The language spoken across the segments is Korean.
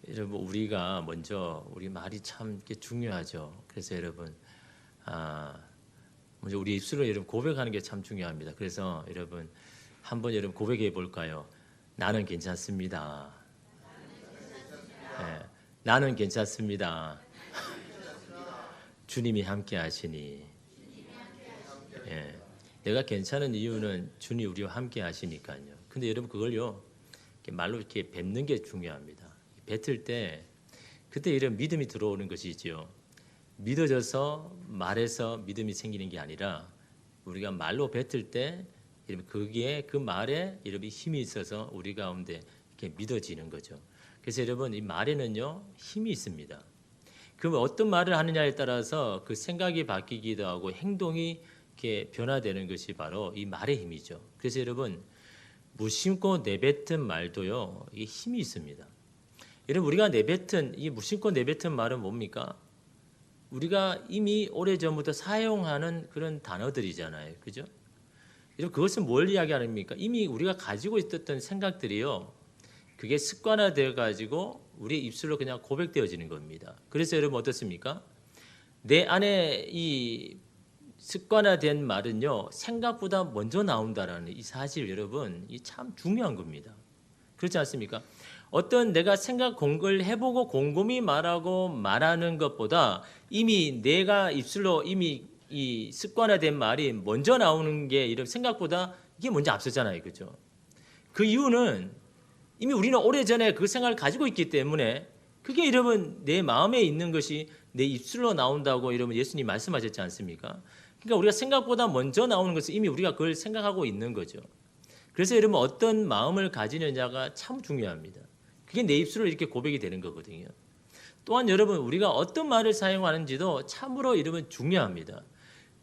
여러분 우리가 먼저 우리 말이 참 중요하죠. 그래서 여러분 먼저 우리 입술로 여러분 고백하는 게 참 중요합니다. 그래서 여러분 한번 여러분 고백해 볼까요? 나는 괜찮습니다. 네, 나는 괜찮습니다. 주님이 함께 하시니. 예, 내가 괜찮은 이유는 주님이 우리와 함께 하시니까요. 근데 여러분 그걸요 말로 이렇게 뱉는 게 중요합니다. 뱉을 때 그때 이런 믿음이 들어오는 것이지요. 믿어져서 말해서 믿음이 생기는 게 아니라 우리가 말로 뱉을 때 그게 그 말에 여러분 힘이 있어서 우리 가운데 이렇게 믿어지는 거죠. 그래서 여러분 이 말에는요 힘이 있습니다. 그럼 어떤 말을 하느냐에 따라서 그 생각이 바뀌기도 하고 행동이 이렇게 변화되는 것이 바로 이 말의 힘이죠. 그래서 여러분 무심코 내뱉은 말도요 이게 힘이 있습니다. 여러분 우리가 내뱉은 이 무심코 내뱉은 말은 뭡니까? 우리가 이미 오래전부터 사용하는 그런 단어들이잖아요. 그죠? 여러분 그것은 뭘 이야기하십니까? 이미 우리가 가지고 있었던 생각들이요. 그게 습관화되어 가지고 우리 입술로 그냥 고백되어지는 겁니다. 그래서 여러분 어떻습니까? 내 안에 이 습관화된 말은요. 생각보다 먼저 나온다라는 이 사실 여러분 이 참 중요한 겁니다. 그렇지 않습니까? 어떤 내가 생각 공부를 해보고 곰곰이 말하고 말하는 것보다 이미 내가 입술로 이미 이 습관화된 말이 먼저 나오는 게 이런 생각보다 이게 먼저 앞서잖아요. 그죠? 그 이유는 이미 우리는 오래전에 그 생각을 가지고 있기 때문에 그게 여러분 내 마음에 있는 것이 내 입술로 나온다고 여러분 예수님 말씀하셨지 않습니까? 그러니까 우리가 생각보다 먼저 나오는 것은 이미 우리가 그걸 생각하고 있는 거죠. 그래서 여러분 어떤 마음을 가지느냐가 참 중요합니다. 그게 내 입술로 이렇게 고백이 되는 거거든요. 또한 여러분 우리가 어떤 말을 사용하는지도 참으로 여러분 중요합니다.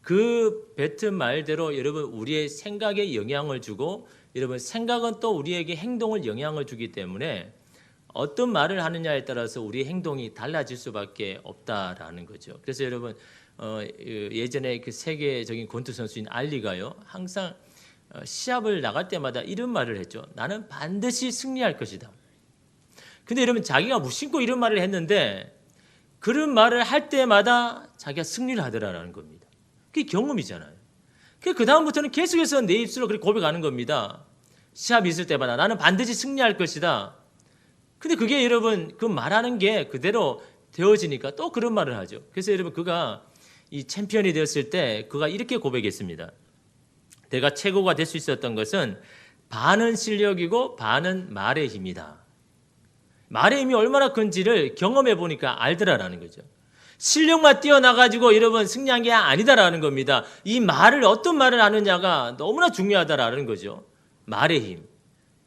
그 뱉은 말대로 여러분 우리의 생각에 영향을 주고 여러분 생각은 또 우리에게 행동을 영향을 주기 때문에 어떤 말을 하느냐에 따라서 우리의 행동이 달라질 수밖에 없다라는 거죠. 그래서 여러분 예전에 그 세계적인 권투 선수인 알리가요 항상 시합을 나갈 때마다 이런 말을 했죠. 나는 반드시 승리할 것이다. 근데 여러분 자기가 무심코 이런 말을 했는데 그런 말을 할 때마다 자기가 승리를 하더라라는 겁니다. 그게 경험이잖아요. 그 다음부터는 계속해서 내 입술로 그렇게 고백하는 겁니다. 시합이 있을 때마다 나는 반드시 승리할 것이다. 근데 그게 여러분 그 말하는 게 그대로 되어지니까 또 그런 말을 하죠. 그래서 여러분 그가 이 챔피언이 되었을 때 그가 이렇게 고백했습니다. 내가 최고가 될 수 있었던 것은 반은 실력이고 반은 말의 힘이다. 말의 힘이 얼마나 큰지를 경험해 보니까 알더라라는 거죠. 실력만 뛰어나가지고 여러분 승리한 게 아니다라는 겁니다. 이 말을 어떤 말을 하느냐가 너무나 중요하다라는 거죠. 말의 힘.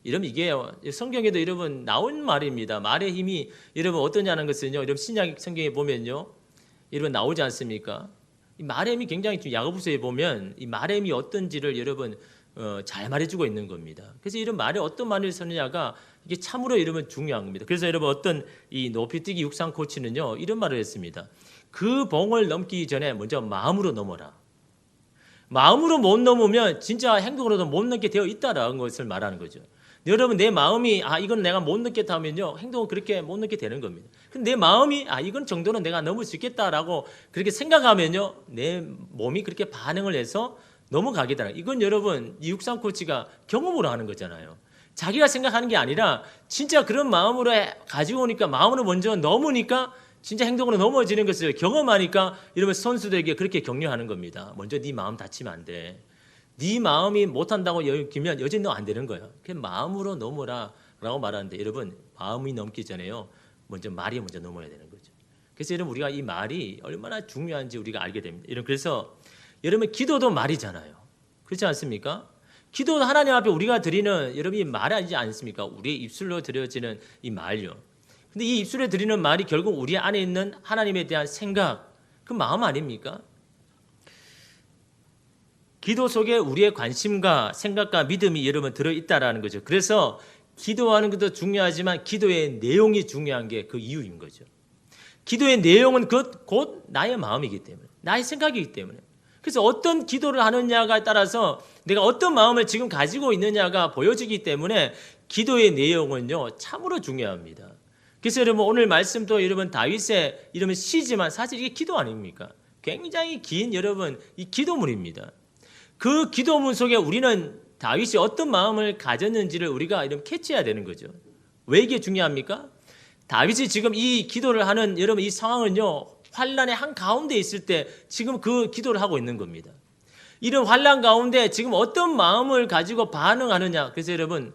여러분 이게 성경에도 여러분 나온 말입니다. 말의 힘이 여러분 어떠냐는 것은요. 여러분 신약 성경에 보면요. 여러분 나오지 않습니까? 이 말의 힘이 굉장히 야고보서에 보면 이 말의 힘이 어떤지를 여러분 잘 말해주고 있는 겁니다. 그래서 이런 말에 어떤 말을 쓰느냐가 이게 참으로 여러분 중요한 겁니다. 그래서 여러분 어떤 이 높이뛰기 육상 코치는요 이런 말을 했습니다. 그 봉을 넘기 전에 먼저 마음으로 넘어라. 마음으로 못 넘으면 진짜 행동으로도 못 넘게 되어 있다라는 것을 말하는 거죠. 여러분 내 마음이 이건 내가 못 넘겠다 하면요 행동은 그렇게 못 넘게 되는 겁니다. 근데 내 마음이 이건 정도는 내가 넘을 수 있겠다라고 그렇게 생각하면요 내 몸이 그렇게 반응을 해서 넘어가게 되는. 이건 여러분 이 육상 코치가 경험으로 하는 거잖아요. 자기가 생각하는 게 아니라 진짜 그런 마음으로 가지고 오니까 마음으로 먼저 넘으니까 진짜 행동으로 넘어지는 것을 경험하니까 여러분 선수들에게 그렇게 격려하는 겁니다. 먼저 네 마음 다치면 안 돼. 네 마음이 못한다고 여기면 여전히 너 안 되는 거예요. 그냥 마음으로 넘어라 라고 말하는데 여러분 마음이 넘기 전에요. 먼저 말이 먼저 넘어야 되는 거죠. 그래서 여러분 우리가 이 말이 얼마나 중요한지 우리가 알게 됩니다. 그래서 여러분 기도도 말이잖아요. 그렇지 않습니까? 기도도 하나님 앞에 우리가 드리는 여러분이 말하지 않습니까? 우리의 입술로 드려지는 이 말요. 근데 이 입술에 드리는 말이 결국 우리 안에 있는 하나님에 대한 생각, 그 마음 아닙니까? 기도 속에 우리의 관심과 생각과 믿음이 여러분 들어있다라는 거죠. 그래서 기도하는 것도 중요하지만 기도의 내용이 중요한 게 그 이유인 거죠. 기도의 내용은 곧 나의 마음이기 때문에, 나의 생각이기 때문에. 그래서 어떤 기도를 하느냐에 따라서 내가 어떤 마음을 지금 가지고 있느냐가 보여지기 때문에 기도의 내용은요 참으로 중요합니다. 그래서 여러분 오늘 말씀도 여러분 다윗의 이러면 시지만 사실 이게 기도 아닙니까? 굉장히 긴 여러분 이 기도문입니다. 그 기도문 속에 우리는 다윗이 어떤 마음을 가졌는지를 우리가 이런 캐치해야 되는 거죠. 왜 이게 중요합니까? 다윗이 지금 이 기도를 하는 여러분 이 상황은요, 환란의 한 가운데 있을 때 지금 그 기도를 하고 있는 겁니다. 이런 환란 가운데 지금 어떤 마음을 가지고 반응하느냐. 그래서 여러분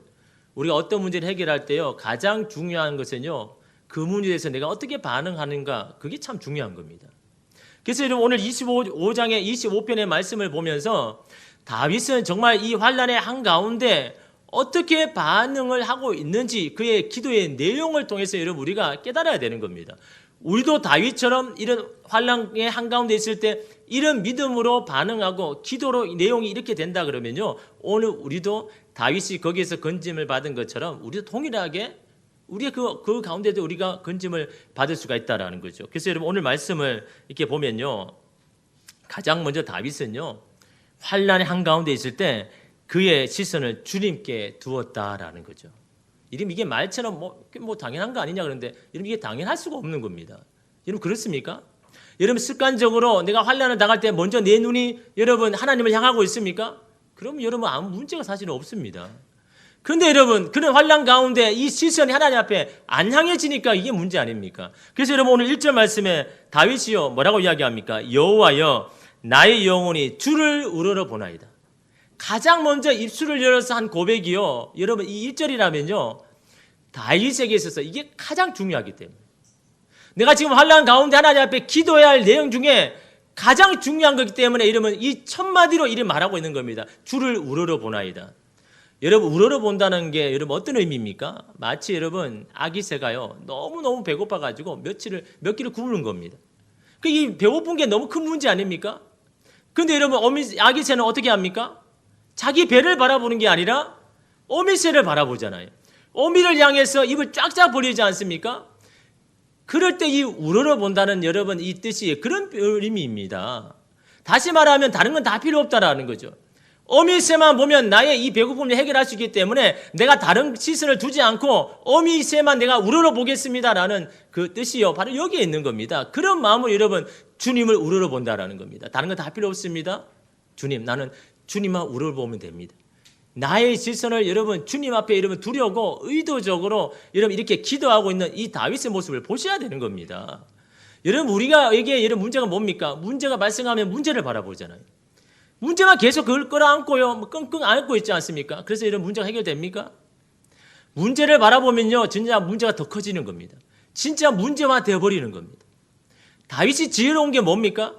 우리가 어떤 문제를 해결할 때요, 가장 중요한 것은요, 그 문제에 대해서 내가 어떻게 반응하는가, 그게 참 중요한 겁니다. 그래서 여러분 오늘 25장의 25편의 말씀을 보면서 다윗은 정말 이 환란의 한가운데 어떻게 반응을 하고 있는지 그의 기도의 내용을 통해서 여러분 우리가 깨달아야 되는 겁니다. 우리도 다윗처럼 이런 환란의 한가운데 있을 때 이런 믿음으로 반응하고 기도로 내용이 이렇게 된다 그러면요, 오늘 우리도 다윗이 거기에서 건짐을 받은 것처럼 우리도 동일하게 우리의 그 가운데도 우리가 건짐을 받을 수가 있다라는 거죠. 그래서 여러분 오늘 말씀을 이렇게 보면요, 가장 먼저 다윗은요, 환란의 한가운데 있을 때 그의 시선을 주님께 두었다라는 거죠. 이게 말처럼 뭐 당연한 거 아니냐 그러는데 여러분 이게 당연할 수가 없는 겁니다. 여러분 그렇습니까? 여러분 습관적으로 내가 환란을 당할 때 먼저 내 눈이 여러분 하나님을 향하고 있습니까? 그럼 여러분 아무 문제가 사실은 없습니다. 그런데 여러분 그런 환란 가운데 이 시선이 하나님 앞에 안 향해지니까 이게 문제 아닙니까? 그래서 여러분 오늘 1절 말씀에 다윗이요 뭐라고 이야기합니까? 여호와여 나의 영혼이 주를 우러러 보나이다. 가장 먼저 입술을 열어서 한 고백이요, 여러분 이 1절이라면요 다윗에게 있어서 이게 가장 중요하기 때문에 내가 지금 환난 가운데 하나님 앞에 기도해야 할 내용 중에 가장 중요한 거기 때문에 이러면 이 첫 마디로 이를 말하고 있는 겁니다. 주를 우러러 보나이다. 여러분 우러러 본다는 게 여러분 어떤 의미입니까? 마치 여러분 아기 새가요 너무너무 배고파가지고 몇 끼를 굶는 겁니다. 이 배고픈 게 너무 큰 문제 아닙니까? 근데 여러분 아기 새는 어떻게 합니까? 자기 배를 바라보는 게 아니라 어미새를 바라보잖아요. 어미를 향해서 입을 쫙쫙 벌리지 않습니까? 그럴 때 이 우러러 본다는 여러분 이 뜻이 그런 의미입니다. 다시 말하면 다른 건 다 필요 없다라는 거죠. 어미새만 보면 나의 이 배고픔을 해결할 수 있기 때문에 내가 다른 시선을 두지 않고 어미새만 내가 우러러 보겠습니다라는 그 뜻이요 바로 여기에 있는 겁니다. 그런 마음으로 여러분 주님을 우러러 본다라는 겁니다. 다른 건 다 필요 없습니다. 주님, 나는 주님만 우러러보면 됩니다. 나의 시선을 여러분 주님 앞에 여러분 두려고 의도적으로 여러분 이렇게 기도하고 있는 이 다윗의 모습을 보셔야 되는 겁니다. 여러분 우리가 이게 여러분 문제가 뭡니까? 문제가 발생하면 문제를 바라보잖아요. 문제만 계속 그걸 끌어안고요, 끙끙 안고 있지 않습니까? 그래서 이런 문제가 해결됩니까? 문제를 바라보면요, 진짜 문제가 더 커지는 겁니다. 진짜 문제화 되어버리는 겁니다. 다윗이 지혜로운 게 뭡니까?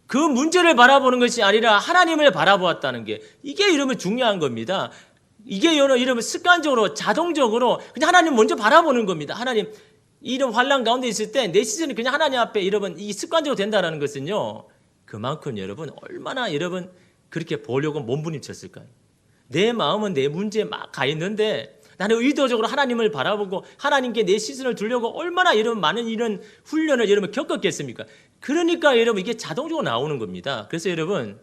그 문제를 바라보는 것이 아니라 하나님을 바라보았다는 게 이게 이러면 중요한 겁니다. 이게 이러면 습관적으로 자동적으로 그냥 하나님 먼저 바라보는 겁니다. 하나님 이런 환난 가운데 있을 때 내 시선이 그냥 하나님 앞에 여러분 이 습관적으로 된다는 것은요, 그만큼 여러분 얼마나 여러분 그렇게 보려고 몸부림쳤을까요? 내 마음은 내 문제에 막 가 있는데 나는 의도적으로 하나님을 바라보고 하나님께 내 시선을 두려고 얼마나 여러분 많은 이런 훈련을 여러분 겪었겠습니까? 그러니까 여러분 이게 자동적으로 나오는 겁니다. 그래서 여러분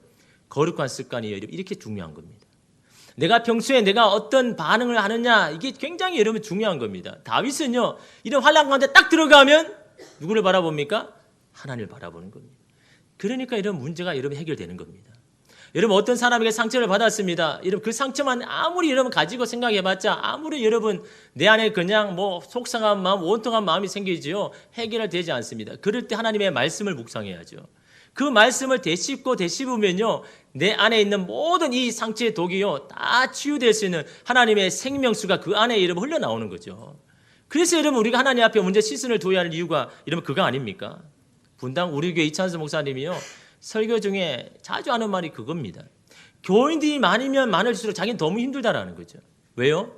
거룩한 습관이 여러분 이렇게 중요한 겁니다. 내가 평소에 내가 어떤 반응을 하느냐 이게 굉장히 여러분 중요한 겁니다. 다윗은요 이런 환난 가운데 딱 들어가면 누구를 바라봅니까? 하나님을 바라보는 겁니다. 그러니까 이런 문제가 여러분 해결되는 겁니다. 여러분 어떤 사람에게 상처를 받았습니다. 여러분 그 상처만 아무리 여러분 가지고 생각해봤자 아무리 여러분 내 안에 그냥 뭐 속상한 마음, 원통한 마음이 생기지요 해결되지 않습니다. 그럴 때 하나님의 말씀을 묵상해야죠. 그 말씀을 되씹으면요 내 안에 있는 모든 이 상처의 독이요 다 치유될 수 있는 하나님의 생명수가 그 안에 여러분 흘러나오는 거죠. 그래서 여러분 우리가 하나님 앞에 먼저 시선을 둬야 할 이유가 여러분 그거 아닙니까? 분당 우리 교회 이찬수 목사님이요 설교 중에 자주 하는 말이 그겁니다. 교인들이 많으면 많을수록 자기는 너무 힘들다라는 거죠. 왜요?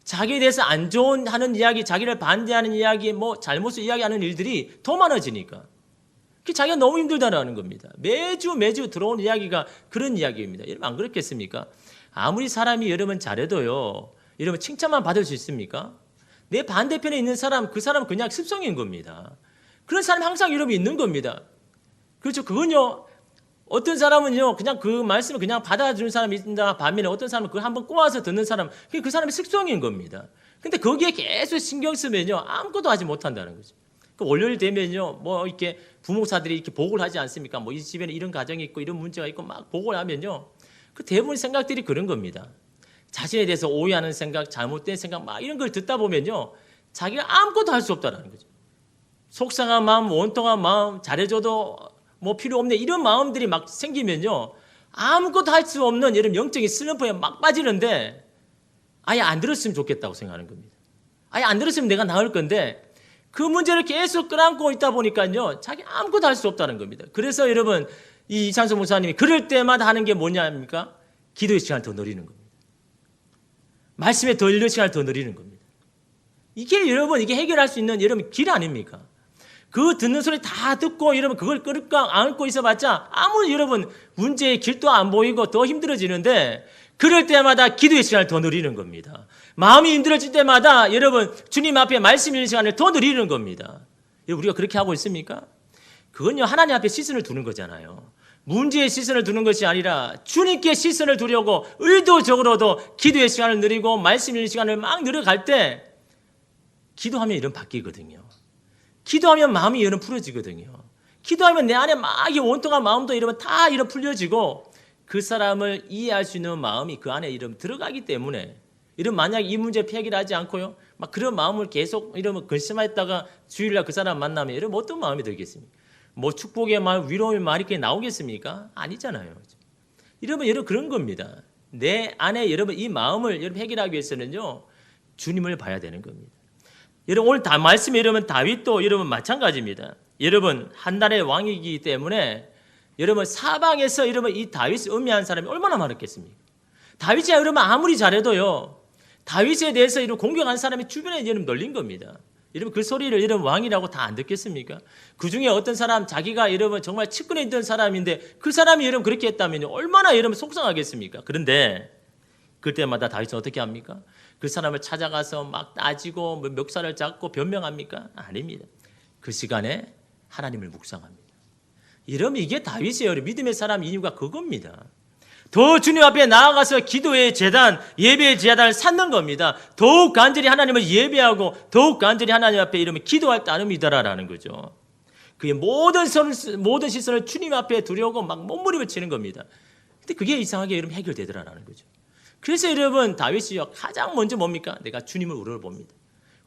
자기에 대해서 안 좋은 하는 이야기, 자기를 반대하는 이야기, 뭐 잘못을 이야기하는 일들이 더 많아지니까 자기가 너무 힘들다라는 겁니다. 매주 들어오는 이야기가 그런 이야기입니다. 여러분 안 그렇겠습니까? 아무리 사람이 여러분 잘해도요 여러분 칭찬만 받을 수 있습니까? 내 반대편에 있는 사람, 그 사람은 그냥 습성인 겁니다. 그런 사람이 항상 여러분 있는 겁니다. 그렇죠. 그건요, 어떤 사람은요, 그냥 그 말씀을 그냥 받아주는 사람이 있다 반면에 어떤 사람은 그걸 한번 꼬아서 듣는 사람, 그 사람의 습성인 겁니다. 근데 거기에 계속 신경 쓰면요 아무것도 하지 못한다는 거죠. 그 월요일 되면요 뭐 이렇게 부목사들이 이렇게 보고를 하지 않습니까? 뭐 이 집에는 이런 가정이 있고 이런 문제가 있고 막 보고를 하면요 그 대부분 생각들이 그런 겁니다. 자신에 대해서 오해하는 생각, 잘못된 생각 막 이런 걸 듣다 보면요 자기가 아무것도 할 수 없다는 거죠. 속상한 마음, 원통한 마음, 잘해줘도 뭐 필요 없네 이런 마음들이 막 생기면요 아무것도 할 수 없는 이런 영적인 슬럼프에 막 빠지는데 아예 안 들었으면 좋겠다고 생각하는 겁니다. 아예 안 들었으면 내가 나을 건데 그 문제를 계속 끌어안고 있다 보니까요 자기 아무것도 할 수 없다는 겁니다. 그래서 여러분 이 이창수 목사님이 그럴 때마다 하는 게 뭐냐입니까? 기도의 시간을 더 늘리는 겁니다. 말씀에 더 읽는 시간을 더 늘리는 겁니다. 이게 여러분 이게 해결할 수 있는 여러분 길 아닙니까? 그 듣는 소리 다 듣고 여러분 그걸 끌고 안고 있어봤자 아무 여러분 문제의 길도 안 보이고 더 힘들어지는데 그럴 때마다 기도의 시간을 더 늘리는 겁니다. 마음이 힘들어질 때마다 여러분 주님 앞에 말씀 읽는 시간을 더 늘리는 겁니다. 우리가 그렇게 하고 있습니까? 그건요 하나님 앞에 시선을 두는 거잖아요. 문제에 시선을 두는 것이 아니라 주님께 시선을 두려고 의도적으로도 기도의 시간을 늘리고 말씀 읽는 시간을 막 늘어갈 때 기도하면 이런 바뀌거든요. 기도하면 마음이 이런 풀어지거든요. 기도하면 내 안에 막 이 원통한 마음도 이러면 다 이런 풀려지고 그 사람을 이해할 수 있는 마음이 그 안에 이러면 들어가기 때문에 이런 만약 이 문제 해결을 하지 않고요 막 그런 마음을 계속 이러면 근심했다가 주일날 그 사람 만나면 이러면 어떤 마음이 들겠습니까? 뭐 축복의 말, 위로의 말이 이렇게 나오겠습니까? 아니잖아요. 이러면 여러분 그런 겁니다. 내 안에 여러분 이 마음을 여러분 해결하기 위해서는요 주님을 봐야 되는 겁니다. 여러분 오늘 다 말씀에 여러분 다윗도 여러분 마찬가지입니다. 여러분 한 나라의 왕이기 때문에 여러분 사방에서 여러분 이 다윗을 음해한 사람이 얼마나 많았겠습니까? 다윗이 여러분 아무리 잘해도요 다윗에 대해서 이런 공격한 사람이 주변에 여러분 널린 겁니다. 여러분 그 소리를 여러분 왕이라고 다 안 듣겠습니까? 그 중에 어떤 사람 자기가 여러분 정말 측근에 있던 사람인데 그 사람이 여러분 그렇게 했다면 얼마나 여러분 속상하겠습니까? 그런데 그때마다 다윗은 어떻게 합니까? 그 사람을 찾아가서 막 따지고 멱살을 잡고 변명합니까? 아닙니다. 그 시간에 하나님을 묵상합니다. 이러면 이게 다윗이에요. 믿음의 사람 이유가 그겁니다. 더 주님 앞에 나아가서 기도의 재단, 예배의 재단을 쌓는 겁니다. 더욱 간절히 하나님을 예배하고 더욱 간절히 하나님 앞에 이러면 기도할 따름이다라는 거죠. 그게 모든 시선을 주님 앞에 두려고 막 몸부림을 치는 겁니다. 근데 그게 이상하게 여러분 해결되더라라는 거죠. 그래서 여러분 다윗이요 가장 먼저 뭡니까? 내가 주님을 우러러봅니다.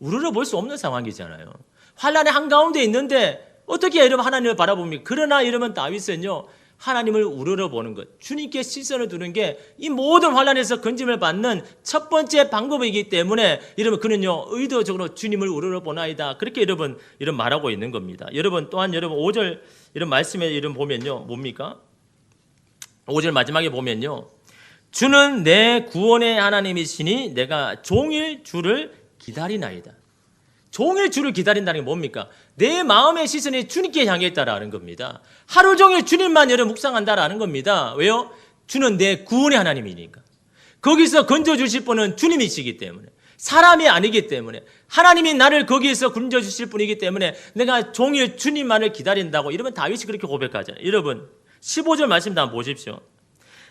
우러러볼 수 없는 상황이잖아요. 환난의 한가운데 있는데 어떻게 여러분 하나님을 바라봅니까? 그러나 여러분 다윗은요 하나님을 우러러보는 것, 주님께 시선을 두는 게 이 모든 환난에서 건짐을 받는 첫 번째 방법이기 때문에 여러분 그는요 의도적으로 주님을 우러러보나이다 그렇게 여러분 이런 말하고 있는 겁니다. 여러분 또한 여러분 5절 이런 말씀에 이런 보면요 뭡니까? 5절 마지막에 보면요 주는 내 구원의 하나님이시니 내가 종일 주를 기다리나이다. 종일 주를 기다린다는 게 뭡니까? 내 마음의 시선이 주님께 향해 있다라는 겁니다. 하루 종일 주님만 여러분 묵상한다라는 겁니다. 왜요? 주는 내 구원의 하나님이니까. 거기서 건져주실 분은 주님이시기 때문에 사람이 아니기 때문에 하나님이 나를 거기에서 건져주실 분이기 때문에 내가 종일 주님만을 기다린다고 이러면 다윗이 그렇게 고백하잖아요. 여러분 15절 말씀 다 보십시오.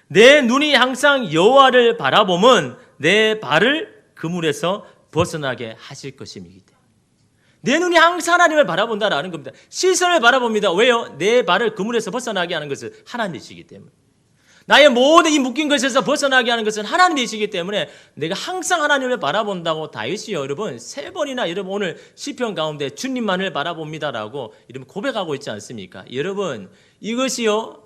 내 눈이 항상 여호와를 바라보면 내 발을 그물에서 벗어나게 하실 것임이기 때문에 내 눈이 항상 하나님을 바라본다라는 겁니다. 시선을 바라봅니다. 왜요? 내 발을 그물에서 벗어나게 하는 것은 하나님이시기 때문에 나의 모든 이 묶인 것에서 벗어나게 하는 것은 하나님이시기 때문에 내가 항상 하나님을 바라본다고 다윗이 여러분 3번이나 여러분 오늘 시편 가운데 주님만을 바라봅니다라고 이러면 고백하고 있지 않습니까? 여러분 이것이요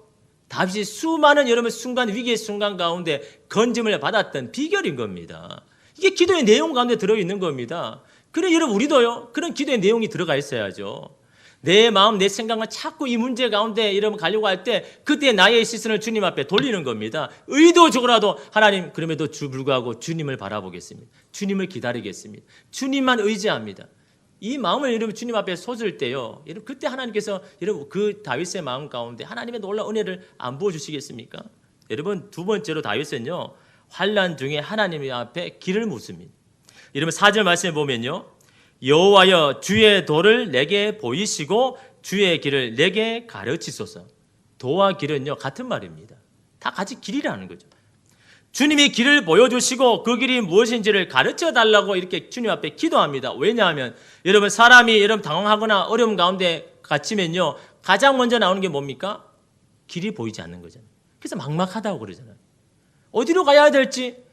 다윗이 수많은 여러분 순간 위기의 순간 가운데 건짐을 받았던 비결인 겁니다. 이게 기도의 내용 가운데 들어있는 겁니다. 그래 여러분 우리도요 그런 기도의 내용이 들어가 있어야죠. 내 마음 내 생각을 자꾸 이 문제 가운데 여러분 가려고 할 때 그때 나의 시선을 주님 앞에 돌리는 겁니다. 의도적으로라도 하나님 그럼에도 불구하고 주님을 바라보겠습니다. 주님을 기다리겠습니다. 주님만 의지합니다. 이 마음을 여러분 주님 앞에 쏟을 때요 여러분 그때 하나님께서 여러분 그 다윗의 마음 가운데 하나님의 놀라운 은혜를 안 부어주시겠습니까? 여러분 두 번째로 다윗은요 환난 중에 하나님 앞에 길을 묻습니다. 여러분 4절 말씀에 보면요 여호와여 주의 도를 내게 보이시고 주의 길을 내게 가르치소서. 도와 길은요 같은 말입니다. 다 같이 길이라는 거죠. 주님이 길을 보여주시고 그 길이 무엇인지를 가르쳐 달라고 이렇게 주님 앞에 기도합니다. 왜냐하면 여러분 사람이 여러분 당황하거나 어려움 가운데 갇히면요 가장 먼저 나오는 게 뭡니까? 길이 보이지 않는 거잖아요. 그래서 막막하다고 그러잖아요. 어디로 가야 될지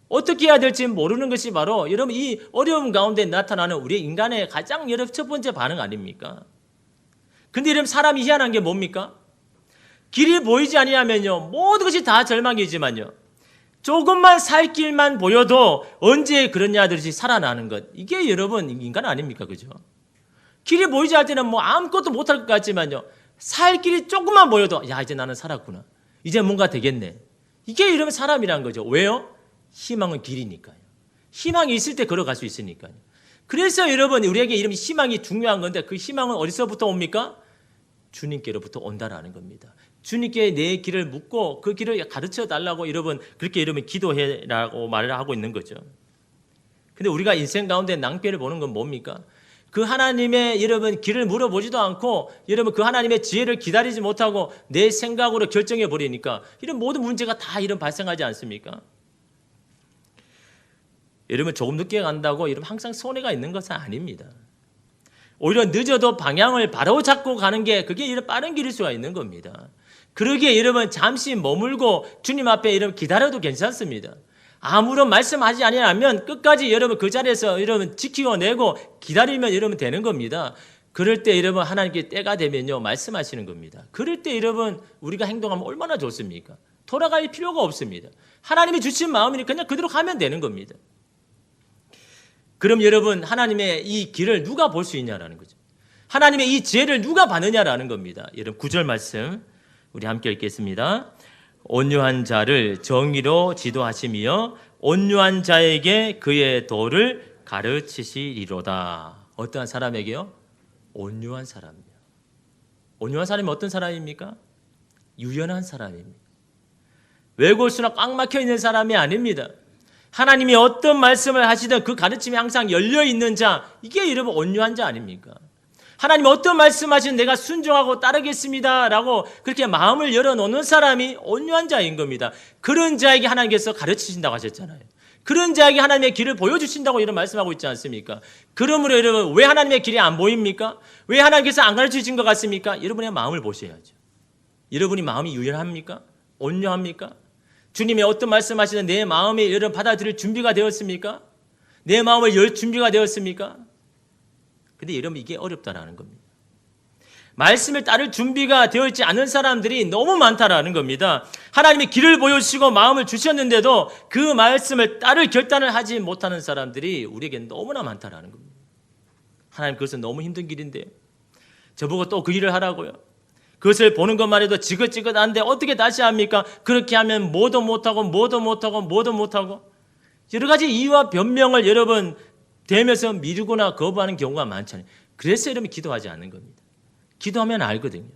어떻게 해야 될지 모르는 것이 바로 여러분 이 어려움 가운데 나타나는 우리 인간의 가장 여러분 첫 번째 반응 아닙니까? 근데 여러분 사람이 희한한 게 뭡니까? 길이 보이지 아니하면요 모든 것이 다 절망이지만요 조금만 살 길만 보여도 언제 그러냐 하듯이 살아나는 것 이게 여러분 인간 아닙니까? 그죠? 길이 보이지 않을 때는 뭐 아무것도 못할 것 같지만요 살 길이 조금만 보여도 야 이제 나는 살았구나 이제 뭔가 되겠네 이게 여러분 사람이란 거죠. 왜요? 희망은 길이니까요. 희망이 있을 때 걸어갈 수 있으니까요. 그래서 여러분 우리에게 이런 희망이 중요한 건데 그 희망은 어디서부터 옵니까? 주님께로부터 온다라는 겁니다. 주님께 내 길을 묻고 그 길을 가르쳐 달라고 여러분 그렇게 여러분 기도해라고 말을 하고 있는 거죠. 근데 우리가 인생 가운데 낭패를 보는 건 뭡니까? 그 하나님의 여러분 길을 물어보지도 않고 여러분 그 하나님의 지혜를 기다리지 못하고 내 생각으로 결정해 버리니까 이런 모든 문제가 다 이런 발생하지 않습니까? 여러분 조금 늦게 간다고 여러분 항상 손해가 있는 것은 아닙니다. 오히려 늦어도 방향을 바로 잡고 가는 게 그게 이런 빠른 길일 수가 있는 겁니다. 그러기에 여러분 잠시 머물고 주님 앞에 여러분 기다려도 괜찮습니다. 아무런 말씀하지 아니하면 끝까지 여러분 그 자리에서 여러분 지키고내고 기다리면 여러분 되는 겁니다. 그럴 때 여러분 하나님께 때가 되면요 말씀하시는 겁니다. 그럴 때 여러분 우리가 행동하면 얼마나 좋습니까? 돌아갈 필요가 없습니다. 하나님이 주신 마음이니까 그냥 그대로 가면 되는 겁니다. 그럼 여러분 하나님의 이 길을 누가 볼 수 있냐라는 거죠. 하나님의 이 지혜를 누가 받느냐라는 겁니다. 여러분 9절 말씀 우리 함께 읽겠습니다. 온유한 자를 정의로 지도하시며 온유한 자에게 그의 도를 가르치시리로다. 어떠한 사람에게요? 온유한 사람이요. 온유한 사람이 어떤 사람입니까? 유연한 사람입니다. 외골수나 꽉 막혀 있는 사람이 아닙니다. 하나님이 어떤 말씀을 하시든 그 가르침이 항상 열려 있는 자, 이게 여러분 온유한 자 아닙니까? 하나님 어떤 말씀하시든 내가 순종하고 따르겠습니다 라고 그렇게 마음을 열어놓는 사람이 온유한 자인 겁니다. 그런 자에게 하나님께서 가르치신다고 하셨잖아요. 그런 자에게 하나님의 길을 보여주신다고 이런 말씀하고 있지 않습니까? 그러므로 여러분 왜 하나님의 길이 안 보입니까? 왜 하나님께서 안 가르치신 것 같습니까? 여러분의 마음을 보셔야죠. 여러분이 마음이 유연합니까? 온유합니까? 주님의 어떤 말씀하시든 내 마음에 여러분 받아들일 준비가 되었습니까? 내 마음을 열 준비가 되었습니까? 근데 여러분 이게 어렵다라는 겁니다. 말씀을 따를 준비가 되어 있지 않은 사람들이 너무 많다라는 겁니다. 하나님이 길을 보여주시고 마음을 주셨는데도 그 말씀을 따를 결단을 하지 못하는 사람들이 우리에게 너무나 많다라는 겁니다. 하나님 그것은 너무 힘든 길인데요. 저보고 또 그 일을 하라고요. 그것을 보는 것만 해도 지긋지긋한데 어떻게 다시 합니까? 그렇게 하면 뭐도 못하고 여러 가지 이유와 변명을 여러분 되면서 미루거나 거부하는 경우가 많잖아요. 그래서 여러분 기도하지 않는 겁니다. 기도하면 알거든요.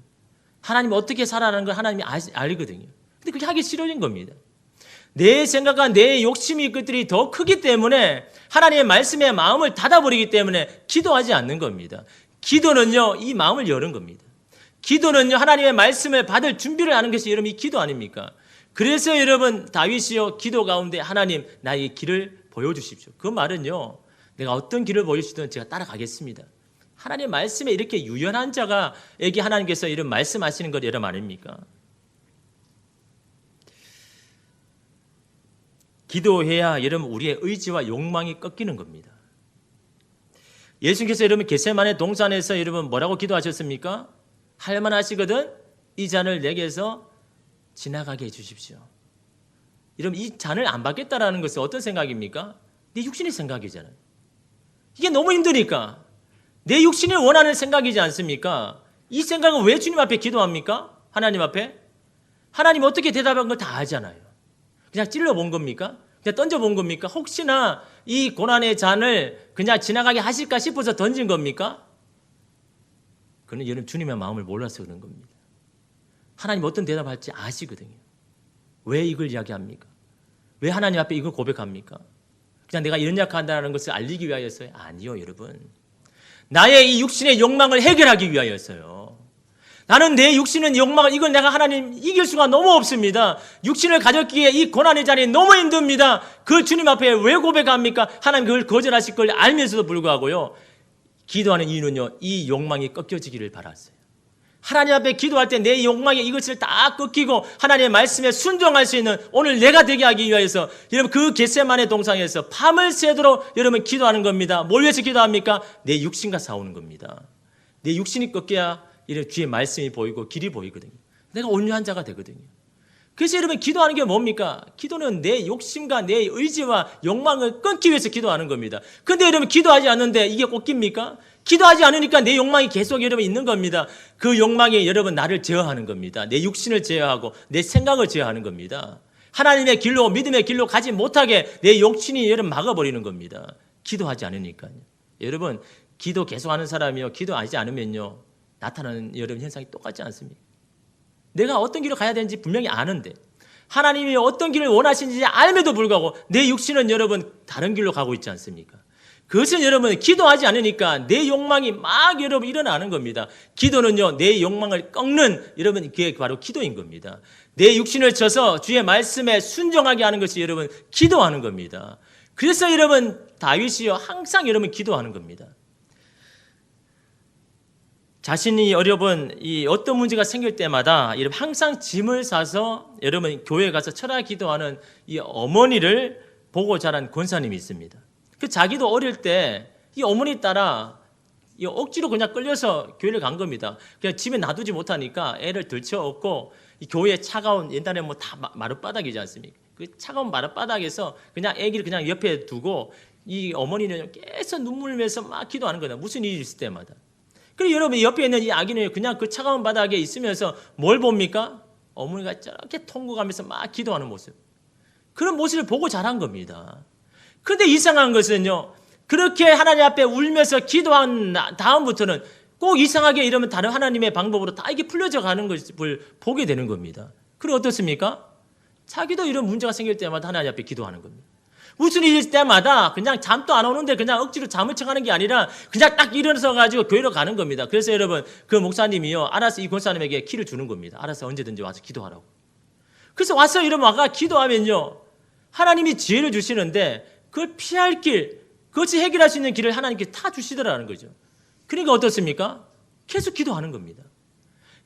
하나님 어떻게 살아라는 걸 하나님이 알거든요. 근데 그게 하기 싫어진 겁니다. 내 생각과 내 욕심이 것들이 더 크기 때문에 하나님의 말씀에 마음을 닫아버리기 때문에 기도하지 않는 겁니다. 기도는요 이 마음을 여는 겁니다. 기도는요 하나님의 말씀을 받을 준비를 하는 것이 여러분 이 기도 아닙니까? 그래서 여러분 다윗이요 기도 가운데 하나님 나의 길을 보여주십시오. 그 말은요 내가 어떤 길을 보여주시든 제가 따라가겠습니다. 하나님의 말씀에 이렇게 유연한 자가에게 하나님께서 이런 말씀하시는 것 여러분 아닙니까? 기도해야 여러분 우리의 의지와 욕망이 꺾이는 겁니다. 예수님께서 여러분 겟세마네 동산에서 여러분 뭐라고 기도하셨습니까? 할만하시거든 이 잔을 내게서 지나가게 해주십시오. 여러분 이 잔을 안 받겠다라는 것은 어떤 생각입니까? 내 육신의 생각이잖아요. 이게 너무 힘드니까 내 육신이 원하는 생각이지 않습니까? 이 생각은 왜 주님 앞에 기도합니까? 하나님 앞에? 하나님 어떻게 대답한 걸 다 아잖아요. 그냥 찔러본 겁니까? 그냥 던져본 겁니까? 혹시나 이 고난의 잔을 그냥 지나가게 하실까 싶어서 던진 겁니까? 그는 여러분 주님의 마음을 몰라서 그런 겁니다. 하나님 어떤 대답할지 아시거든요. 왜 이걸 이야기합니까? 왜 하나님 앞에 이걸 고백합니까? 그냥 내가 이런 약한다는 것을 알리기 위하여서요? 아니요, 여러분. 나의 이 육신의 욕망을 해결하기 위하여서요. 나는 내 육신은 욕망을 이걸 내가 하나님 이길 수가 너무 없습니다. 육신을 가졌기에 이 고난의 자리에 너무 힘듭니다. 그 주님 앞에 왜 고백합니까? 하나님 그걸 거절하실 걸 알면서도 불구하고요. 기도하는 이유는요. 이 욕망이 꺾여지기를 바랐어요. 하나님 앞에 기도할 때 내 욕망이 이것을 다 꺾이고 하나님의 말씀에 순종할 수 있는 오늘 내가 되게 하기 위해서 여러분 그 겟세마네 동상에서 밤을 새도록 여러분 기도하는 겁니다. 뭘 위해서 기도합니까? 내 육신과 싸우는 겁니다. 내 육신이 꺾여야 이런 주의 말씀이 보이고 길이 보이거든요. 내가 온유한 자가 되거든요. 그래서 여러분 기도하는 게 뭡니까? 기도는 내 욕심과 내 의지와 욕망을 끊기 위해서 기도하는 겁니다. 근데 여러분 기도하지 않는데 이게 꺾입니까? 기도하지 않으니까 내 욕망이 계속 여러분 있는 겁니다. 그 욕망이 여러분 나를 제어하는 겁니다. 내 육신을 제어하고 내 생각을 제어하는 겁니다. 하나님의 길로 믿음의 길로 가지 못하게 내 욕심이 여러분 막아버리는 겁니다. 기도하지 않으니까요. 여러분 기도 계속하는 사람이요. 기도하지 않으면요. 나타나는 여러분 현상이 똑같지 않습니까? 내가 어떤 길을 가야 되는지 분명히 아는데 하나님이 어떤 길을 원하시는지 알면도 불구하고 내 육신은 여러분 다른 길로 가고 있지 않습니까? 그것은 여러분 기도하지 않으니까 내 욕망이 막 여러분 일어나는 겁니다. 기도는요 내 욕망을 꺾는 여러분 그게 바로 기도인 겁니다. 내 육신을 쳐서 주의 말씀에 순종하게 하는 것이 여러분 기도하는 겁니다. 그래서 여러분 다윗이요 항상 여러분 기도하는 겁니다. 자신이 여러분 이 어떤 문제가 생길 때마다 여러분 항상 짐을 싸서 여러분 교회에 가서 철야 기도하는 이 어머니를 보고 자란 권사님이 있습니다. 그 자기도 어릴 때 이 어머니 따라 이 억지로 그냥 끌려서 교회를 간 겁니다. 그냥 집에 놔두지 못하니까 애를 들쳐업고 이 교회 차가운 옛날에 뭐 다 마룻바닥이지 않습니까? 그 차가운 마룻바닥에서 그냥 애기를 그냥 옆에 두고 이 어머니는 계속 눈물 흘면서 막 기도하는 거다. 무슨 일이 있을 때마다. 그리고 여러분 옆에 있는 이 아기는 그냥 그 차가운 바닥에 있으면서 뭘 봅니까? 어머니가 저렇게 통곡하면서 막 기도하는 모습. 그런 모습을 보고 자란 겁니다. 그런데 이상한 것은요. 그렇게 하나님 앞에 울면서 기도한 다음부터는 꼭 이상하게 이러면 다른 하나님의 방법으로 다 이게 풀려져 가는 것을 보게 되는 겁니다. 그리고 어떻습니까? 자기도 이런 문제가 생길 때마다 하나님 앞에 기도하는 겁니다. 무슨 일일 때마다 그냥 잠도 안 오는데 그냥 억지로 잠을 청하는 게 아니라 그냥 딱 일어나서 가지고 교회로 가는 겁니다. 그래서 여러분 그 목사님이요 알아서 이 권사님에게 키를 주는 겁니다. 알아서 언제든지 와서 기도하라고. 그래서 와서 여러분 아까 기도하면요 하나님이 지혜를 주시는데 그걸 피할 길 그것이 해결할 수 있는 길을 하나님께 다 주시더라는 거죠. 그러니까 어떻습니까? 계속 기도하는 겁니다.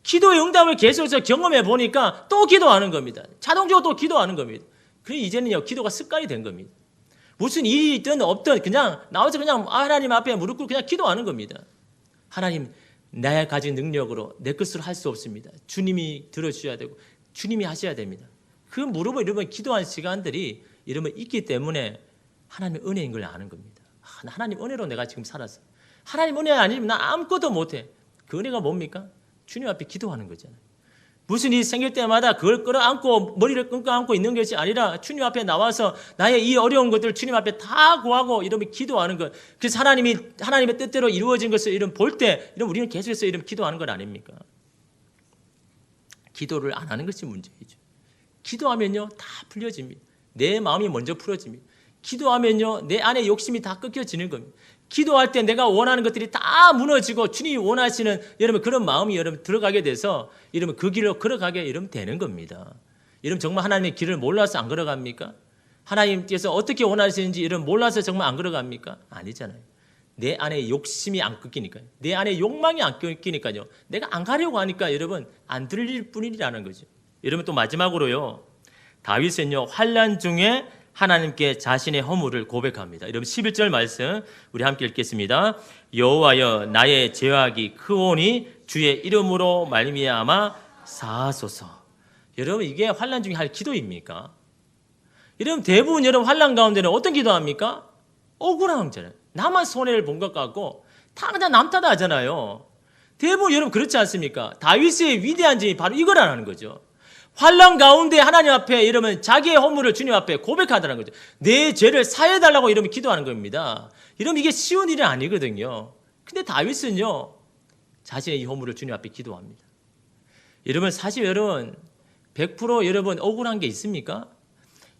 기도의 응답을 계속해서 경험해 보니까 또 기도하는 겁니다. 자동적으로 또 기도하는 겁니다. 그래 이제는요 기도가 습관이 된 겁니다. 무슨 일이 있든 없든 그냥 나와서 그냥 하나님 앞에 무릎 꿇고 그냥 기도하는 겁니다. 하나님 나의 가진 능력으로 내 것으로 할 수 없습니다. 주님이 들어주셔야 되고 주님이 하셔야 됩니다. 그 무릎을 이러면 기도한 시간들이 이러면 있기 때문에 하나님의 은혜인 걸 아는 겁니다. 하나님 은혜로 내가 지금 살았어. 하나님 은혜 아니면 나 아무것도 못해. 그 은혜가 뭡니까? 주님 앞에 기도하는 거잖아요. 무슨 일이 생길 때마다 그걸 끌어안고 머리를 끌어안고 있는 것이 아니라 주님 앞에 나와서 나의 이 어려운 것들을 주님 앞에 다 구하고 이러면 기도하는 것. 그래서 하나님의 뜻대로 이루어진 것을 이런 볼 때 이런 우리는 계속해서 이런 기도하는 것 아닙니까? 기도를 안 하는 것이 문제이죠. 기도하면요 다 풀려집니다. 내 마음이 먼저 풀어집니다. 기도하면요 내 안에 욕심이 다 꺾여지는 겁니다. 기도할 때 내가 원하는 것들이 다 무너지고 주님이 원하시는 여러분 그런 마음이 여러분 들어가게 돼서 여러분 그 길로 걸어가게 여러분 되는 겁니다. 여러분 정말 하나님의 길을 몰라서 안 걸어갑니까? 하나님께서 어떻게 원하시는지 여러분 몰라서 정말 안 걸어갑니까? 아니잖아요. 내 안에 욕심이 안 꺾이니까요. 내 안에 욕망이 안 꺾이니까요. 내가 안 가려고 하니까 여러분 안 들릴 뿐이라는 거죠. 여러분 또 마지막으로요. 다윗은요 환난 중에 하나님께 자신의 허물을 고백합니다. 여러분 11절 말씀 우리 함께 읽겠습니다. 여호와여 나의 죄악이 크오니 주의 이름으로 말미암아 사하소서. 여러분 이게 환난 중에 할 기도입니까? 여러분 대부분 여러분 환난 가운데는 어떤 기도합니까? 억울함잖아요. 나만 손해를 본 것 같고 다 그냥 남 탓하잖아요. 대부분 여러분 그렇지 않습니까? 다윗의 위대한 점이 바로 이거라는 거죠. 환난 가운데 하나님 앞에 이러면 자기의 허물을 주님 앞에 고백하다는 거죠. 내 죄를 사해달라고 이러면 기도하는 겁니다. 이러면 이게 쉬운 일은 아니거든요. 근데 다윗은요 자신의 이 허물을 주님 앞에 기도합니다. 여러분 사실 여러분 100% 여러분 억울한 게 있습니까?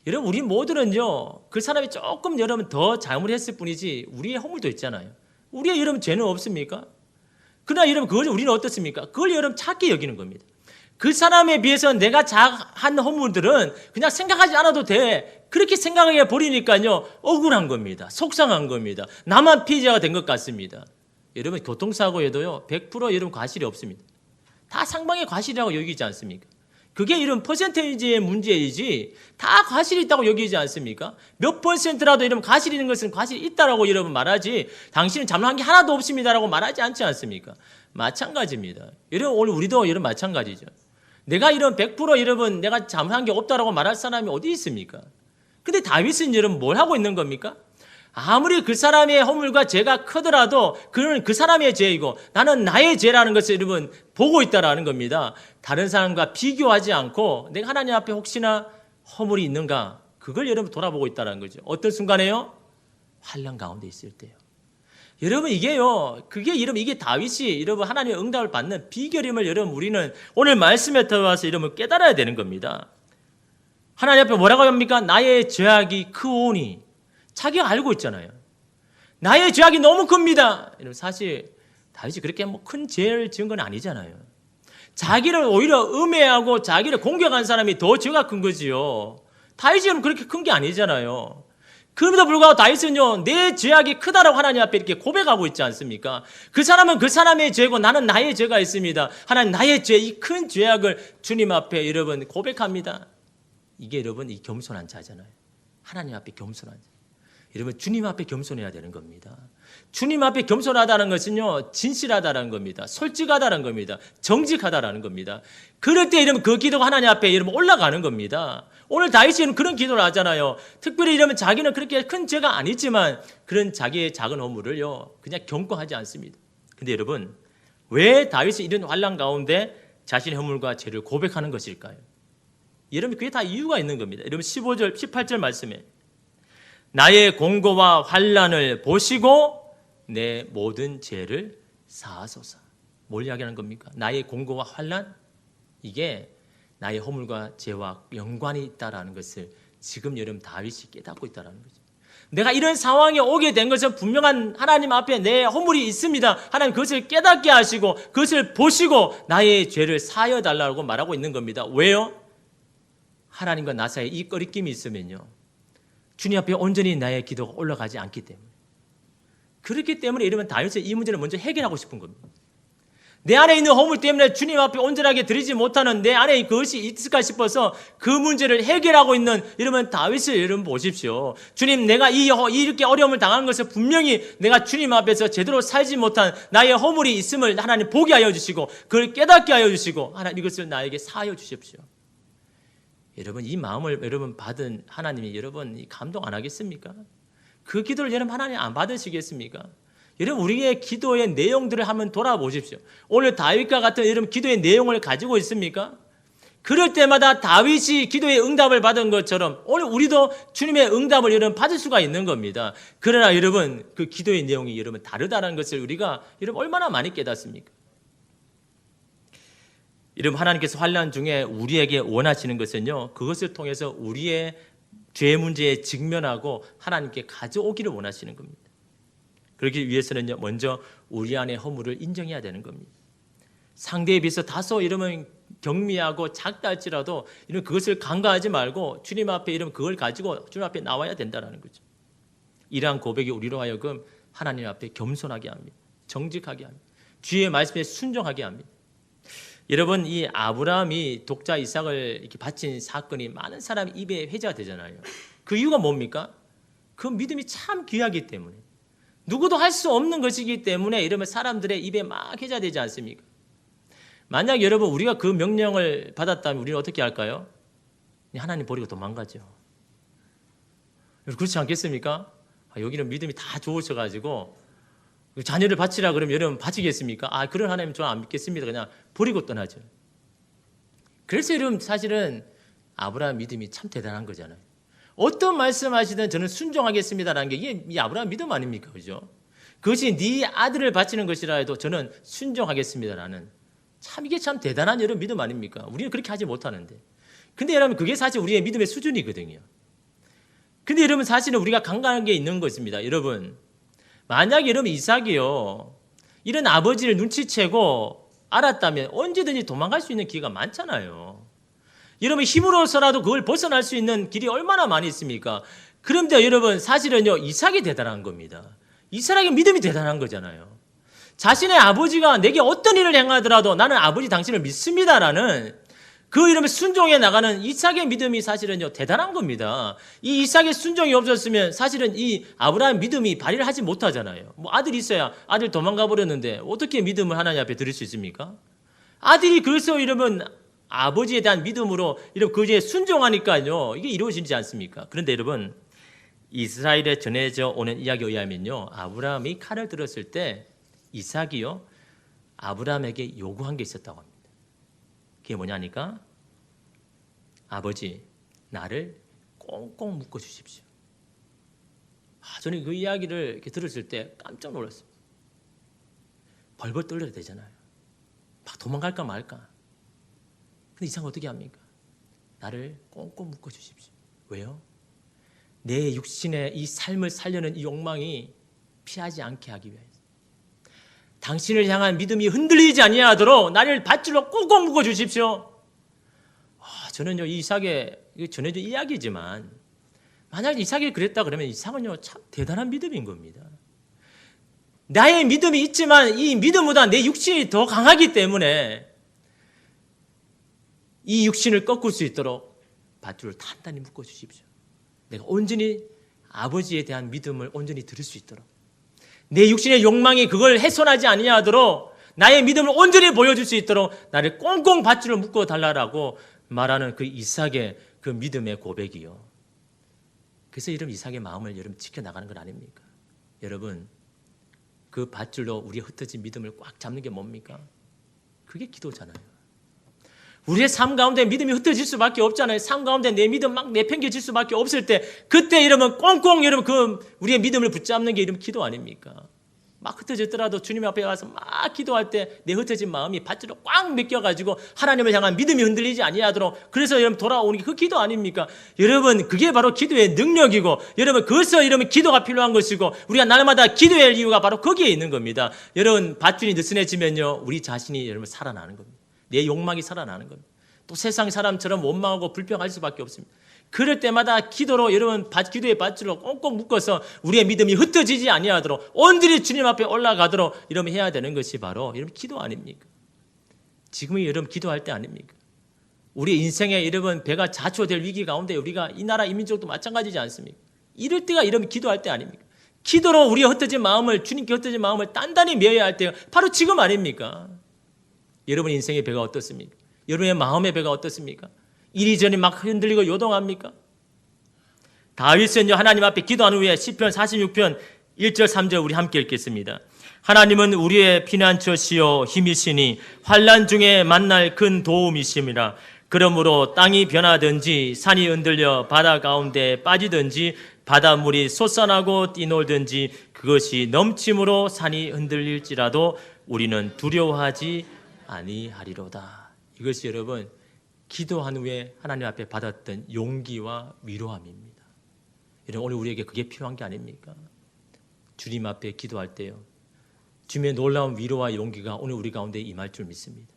여러분 우리 모두는요 그 사람이 조금 여러분 더 잘못했을 뿐이지 우리의 허물도 있잖아요. 우리의 여러분 죄는 없습니까? 그러나 여러분 그걸 우리는 어떻습니까? 그걸 여러분 작게 여기는 겁니다. 그 사람에 비해서 내가 한 허물들은 그냥 생각하지 않아도 돼. 그렇게 생각해 버리니까요. 억울한 겁니다. 속상한 겁니다. 나만 피해자가 된 것 같습니다. 여러분 교통사고에도요. 100% 여러분 과실이 없습니다. 다 상방의 과실이라고 여기지 않습니까? 그게 이런 퍼센테이지의 문제이지 다 과실이 있다고 여기지 않습니까? 몇 퍼센트라도 이런 과실이 있는 것은 과실이 있다라고 여러분 말하지 당신은 잘못한 게 하나도 없습니다라고 말하지 않지 않습니까? 마찬가지입니다. 여러분 오늘 우리도 이런 마찬가지죠. 내가 이런 100% 여러분 내가 잘못한 게 없다라고 말할 사람이 어디 있습니까? 근데 다윗은 여러분 뭘 하고 있는 겁니까? 아무리 그 사람의 허물과 죄가 크더라도 그는 그 사람의 죄이고 나는 나의 죄라는 것을 여러분 보고 있다라는 겁니다. 다른 사람과 비교하지 않고 내가 하나님 앞에 혹시나 허물이 있는가 그걸 여러분 돌아보고 있다는 거죠. 어떤 순간에요? 환난 가운데 있을 때요. 여러분 이게요. 그게 여러분 이게 다윗이 여러분 하나님의 응답을 받는 비결임을 여러분 우리는 오늘 말씀에 들어와서 여러분 깨달아야 되는 겁니다. 하나님 앞에 뭐라고 합니까? 나의 죄악이 크오니. 자기가 알고 있잖아요. 나의 죄악이 너무 큽니다. 여러분 사실 다윗이 그렇게 뭐 큰 죄를 지은 건 아니잖아요. 자기를 오히려 음해하고 자기를 공격한 사람이 더 죄가 큰 거지요. 다윗은 그렇게 큰 게 아니잖아요. 그럼에도 불구하고 다윗은요, 내 죄악이 크다라고 하나님 앞에 이렇게 고백하고 있지 않습니까? 그 사람은 그 사람의 죄고 나는 나의 죄가 있습니다. 하나님 나의 죄, 이 큰 죄악을 주님 앞에 여러분 고백합니다. 이게 여러분 이 겸손한 자잖아요. 하나님 앞에 겸손한 자. 여러분 주님 앞에 겸손해야 되는 겁니다. 주님 앞에 겸손하다는 것은요, 진실하다는 겁니다. 솔직하다는 겁니다. 정직하다라는 겁니다. 그럴 때 이러면 그 기도가 하나님 앞에 이러면 올라가는 겁니다. 오늘 다윗은 그런 기도를 하잖아요. 특별히 이러면 자기는 그렇게 큰 죄가 아니지만 그런 자기의 작은 허물을요 그냥 경고하지 않습니다. 근데 여러분 왜 다윗이 이런 환난 가운데 자신의 허물과 죄를 고백하는 것일까요? 여러분 그게 다 이유가 있는 겁니다. 여러분 15절 18절 말씀에 나의 공고와 환난을 보시고 내 모든 죄를 사하소서. 뭘 이야기하는 겁니까? 나의 공고와 환난? 이게 나의 허물과 죄와 연관이 있다라는 것을 지금 여러분 다윗이 깨닫고 있다라는 거죠. 내가 이런 상황에 오게 된 것은 분명한 하나님 앞에 내 허물이 있습니다. 하나님 그것을 깨닫게 하시고 그것을 보시고 나의 죄를 사하여 달라고 말하고 있는 겁니다. 왜요? 하나님과 나 사이에 이 꺼리낌이 있으면요 주님 앞에 온전히 나의 기도가 올라가지 않기 때문에 그렇기 때문에 이러면 다윗은 이 문제를 먼저 해결하고 싶은 겁니다. 내 안에 있는 허물 때문에 주님 앞에 온전하게 드리지 못하는 내 안에 그것이 있을까 싶어서 그 문제를 해결하고 있는 이러면 다윗을 여러분 보십시오. 주님 내가 이렇게 어려움을 당한 것을 분명히 내가 주님 앞에서 제대로 살지 못한 나의 허물이 있음을 하나님 보게 하여 주시고 그걸 깨닫게 하여 주시고 하나님 이것을 나에게 사하여 주십시오. 여러분 이 마음을 여러분 받은 하나님이 여러분 감동 안 하겠습니까? 그 기도를 여러분 하나님 안 받으시겠습니까? 여러분 우리의 기도의 내용들을 한번 돌아보십시오. 오늘 다윗과 같은 여러분 기도의 내용을 가지고 있습니까? 그럴 때마다 다윗이 기도의 응답을 받은 것처럼 오늘 우리도 주님의 응답을 여러분 받을 수가 있는 겁니다. 그러나 여러분 그 기도의 내용이 여러분 다르다는 것을 우리가 여러분 얼마나 많이 깨닫습니까? 여러분 하나님께서 환난 중에 우리에게 원하시는 것은요 그것을 통해서 우리의 죄 문제에 직면하고 하나님께 가져오기를 원하시는 겁니다. 그러기 위해서는요 먼저 우리 안의 허물을 인정해야 되는 겁니다. 상대에 비해서 다소 이러면 경미하고 작다 할지라도 이런 그것을 간과하지 말고 주님 앞에 이러면 그걸 가지고 주님 앞에 나와야 된다는 거죠. 이러한 고백이 우리로 하여금 하나님 앞에 겸손하게 합니다. 정직하게 합니다. 주의 말씀에 순종하게 합니다. 여러분 이 아브라함이 독자 이삭을 이렇게 바친 사건이 많은 사람 입에 회자가 되잖아요. 그 이유가 뭡니까? 그 믿음이 참 귀하기 때문에 누구도 할 수 없는 것이기 때문에 이러면 사람들의 입에 막 회자되지 않습니까? 만약 여러분 우리가 그 명령을 받았다면 우리는 어떻게 할까요? 하나님 버리고 도망가죠. 그렇지 않겠습니까? 여기는 믿음이 다 좋으셔가지고 자녀를 바치라 그러면 여러분 바치겠습니까? 그런 하나님 저 안 믿겠습니다. 그냥 버리고 떠나죠. 그래서 여러분 사실은 아브라함 믿음이 참 대단한 거잖아요. 어떤 말씀하시든 저는 순종하겠습니다라는 게 이게 이 아브라함 믿음 아닙니까? 그죠? 그것이 네 아들을 바치는 것이라 해도 저는 순종하겠습니다라는 참 이게 참 대단한 여러분 믿음 아닙니까? 우리는 그렇게 하지 못하는데. 근데 여러분 그게 사실 우리의 믿음의 수준이거든요. 근데 여러분 사실은 우리가 간과한 게 있는 것입니다. 여러분 만약에 여러분 이삭이요 이런 아버지를 눈치채고 알았다면 언제든지 도망갈 수 있는 기회가 많잖아요. 여러분 힘으로서라도 그걸 벗어날 수 있는 길이 얼마나 많이 있습니까? 그런데 여러분 사실은요 이삭이 대단한 겁니다. 이삭의 믿음이 대단한 거잖아요. 자신의 아버지가 내게 어떤 일을 행하더라도 나는 아버지 당신을 믿습니다라는 그 이름에 순종해 나가는 이삭의 믿음이 사실은요 대단한 겁니다. 이 이삭의 순종이 없었으면 사실은 이 아브라함의 믿음이 발휘를 하지 못하잖아요. 뭐 아들이 있어야 아들 도망가 버렸는데 어떻게 믿음을 하나님 앞에 드릴 수 있습니까? 아들이 그래서 이러면 아버지에 대한 믿음으로 이런 그에 순종하니까요 이게 이루어지지 않습니까? 그런데 여러분 이스라엘에 전해져 오는 이야기에 의하면요 아브라함이 칼을 들었을 때 이삭이요 아브라함에게 요구한 게 있었다고 합니다. 그게 뭐냐니까 아버지 나를 꽁꽁 묶어 주십시오. 저는 그 이야기를 이렇게 들었을 때 깜짝 놀랐어요. 벌벌 떨려야 되잖아요. 막 도망갈까 말까. 근데 이삭은 어떻게 합니까? 나를 꽁꽁 묶어 주십시오. 왜요? 내 육신의 이 삶을 살려는 이 욕망이 피하지 않게 하기 위해서. 당신을 향한 믿음이 흔들리지 아니하도록 나를 밧줄로 꽁꽁 묶어 주십시오. 저는요 이삭의 전해진 이야기지만 만약 이삭이 그랬다 그러면 이삭은요 참 대단한 믿음인 겁니다. 나의 믿음이 있지만 이 믿음보다 내 육신이 더 강하기 때문에 이 육신을 꺾을 수 있도록 밧줄을 단단히 묶어 주십시오. 내가 온전히 아버지에 대한 믿음을 온전히 들을 수 있도록 내 육신의 욕망이 그걸 훼손하지 아니하도록 나의 믿음을 온전히 보여줄 수 있도록 나를 꽁꽁 밧줄을 묶어 달라라고 말하는 그 이삭의 그 믿음의 고백이요. 그래서 여러분 이삭의 마음을 여러분 지켜나가는 건 아닙니까? 여러분 그 밧줄로 우리의 흩어진 믿음을 꽉 잡는 게 뭡니까? 그게 기도잖아요. 우리의 삶 가운데 믿음이 흩어질 수밖에 없잖아요. 삶 가운데 내 믿음 막 내팽겨질 수밖에 없을 때 그때 이러면 꽁꽁 여러분 그 우리의 믿음을 붙잡는 게 이러면 기도 아닙니까? 막 흩어졌더라도 주님 앞에 와서 막 기도할 때 내 흩어진 마음이 밧줄로 꽉 묶여가지고 하나님을 향한 믿음이 흔들리지 아니하도록 그래서 여러분 돌아오는 게 그 기도 아닙니까? 여러분 그게 바로 기도의 능력이고 여러분 그래서 여러분 기도가 필요한 것이고 우리가 날마다 기도할 이유가 바로 거기에 있는 겁니다. 여러분 밧줄이 느슨해지면요 우리 자신이 여러분 살아나는 겁니다. 내 욕망이 살아나는 겁니다. 또 세상 사람처럼 원망하고 불평할 수밖에 없습니다. 그럴 때마다 기도로 여러분 기도의 밧줄로 꽁꽁 묶어서 우리의 믿음이 흩어지지 아니하도록 온전히 주님 앞에 올라가도록 여러분 해야 되는 것이 바로 여러분 기도 아닙니까? 지금이 여러분 기도할 때 아닙니까? 우리 인생에 여러분 배가 자초될 위기 가운데 우리가 이 나라 이민족도 마찬가지지 않습니까? 이럴 때가 여러분 기도할 때 아닙니까? 기도로 우리의 흩어진 마음을 주님께 흩어진 마음을 단단히 메어야 할 때가 바로 지금 아닙니까? 여러분 인생의 배가 어떻습니까? 여러분의 마음의 배가 어떻습니까? 이리저리 막 흔들리고 요동합니까? 다윗은요 하나님 앞에 기도한 후에 시편 46편 1절 3절 우리 함께 읽겠습니다. 하나님은 우리의 피난처시요 힘이시니 환난 중에 만날 큰 도움이심이라. 그러므로 땅이 변하든지 산이 흔들려 바다 가운데 빠지든지 바닷물이 솟아나고 뛰놀든지 그것이 넘침으로 산이 흔들릴지라도 우리는 두려워하지 아니하리로다. 이것이 여러분 기도한 후에 하나님 앞에 받았던 용기와 위로함입니다. 여러분 오늘 우리에게 그게 필요한 게 아닙니까? 주님 앞에 기도할 때요 주님의 놀라운 위로와 용기가 오늘 우리 가운데 임할 줄 믿습니다.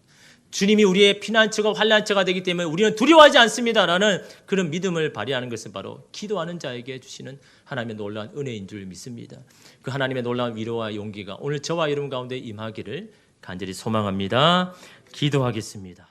주님이 우리의 피난처가 환난처가 되기 때문에 우리는 두려워하지 않습니다라는 그런 믿음을 발휘하는 것은 바로 기도하는 자에게 주시는 하나님의 놀라운 은혜인 줄 믿습니다. 그 하나님의 놀라운 위로와 용기가 오늘 저와 여러분 가운데 임하기를 간절히 소망합니다. 기도하겠습니다.